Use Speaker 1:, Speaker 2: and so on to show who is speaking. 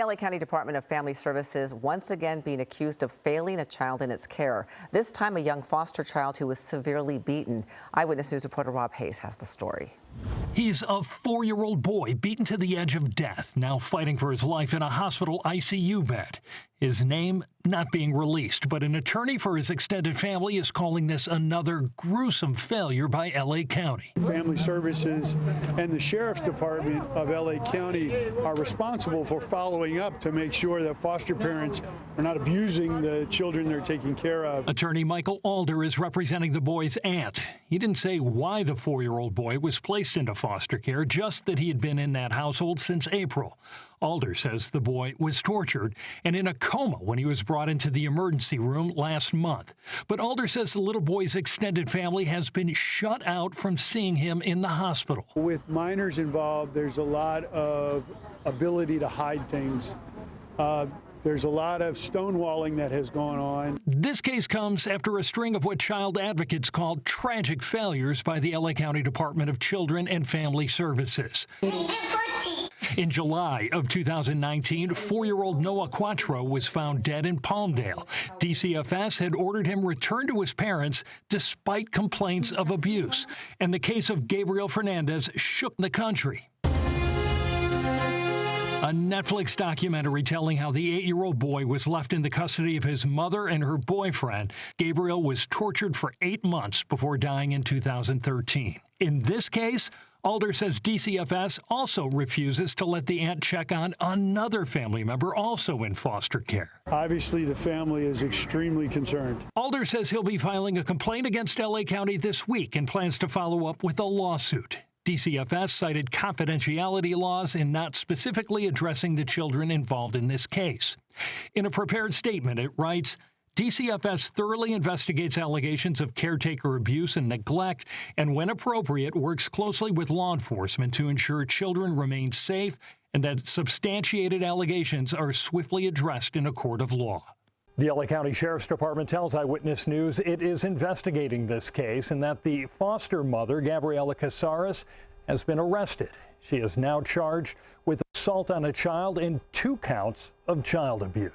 Speaker 1: LA County Department of Family Services once again being accused of failing a child in its care. This time a young foster child who was severely beaten. Eyewitness News reporter Rob Hayes has the story.
Speaker 2: He's a 4-year-old boy beaten to the edge of death, now fighting for his life in a hospital ICU bed. His name not being released, but an attorney for his extended family is calling this another gruesome failure by LA County.
Speaker 3: Family Services and the Sheriff's Department of LA County are responsible for following up to make sure that foster parents are not abusing the children they're taking care of.
Speaker 2: Attorney Michael Alder is representing the boy's aunt. He didn't say why the 4-year-old boy was placed into foster care, just that he had been in that household since April. Alder says the boy was tortured and in a coma when he was brought into the emergency room last month. But Alder says the little boy's extended family has been shut out from seeing him in the hospital.
Speaker 3: With minors involved, there's a lot of ability to hide things. There's a lot of stonewalling that has gone on.
Speaker 2: This case comes after a string of what child advocates call tragic failures by the LA County Department of Children and Family Services. In July of 2019, 4-year-old Noah Quattro was found dead in Palmdale. DCFS had ordered him returned to his parents despite complaints of abuse. And the case of Gabriel Fernandez shook the country. A Netflix documentary telling how the 8-year-old boy was left in the custody of his mother and her boyfriend. Gabriel was tortured for 8 months before dying in 2013. In this case, Alder says DCFS also refuses to let the aunt check on another family member also in foster care.
Speaker 3: Obviously, the family is extremely concerned.
Speaker 2: Alder says he'll be filing a complaint against LA County this week and plans to follow up with a lawsuit. DCFS cited confidentiality laws in not specifically addressing the children involved in this case. In a prepared statement, it writes, DCFS thoroughly investigates allegations of caretaker abuse and neglect, and when appropriate, works closely with law enforcement to ensure children remain safe and that substantiated allegations are swiftly addressed in a court of law. The LA County Sheriff's Department tells Eyewitness News it is investigating this case and that the foster mother, Gabriela Casarez, has been arrested. She is now charged with assault on a child and 2 counts of child abuse.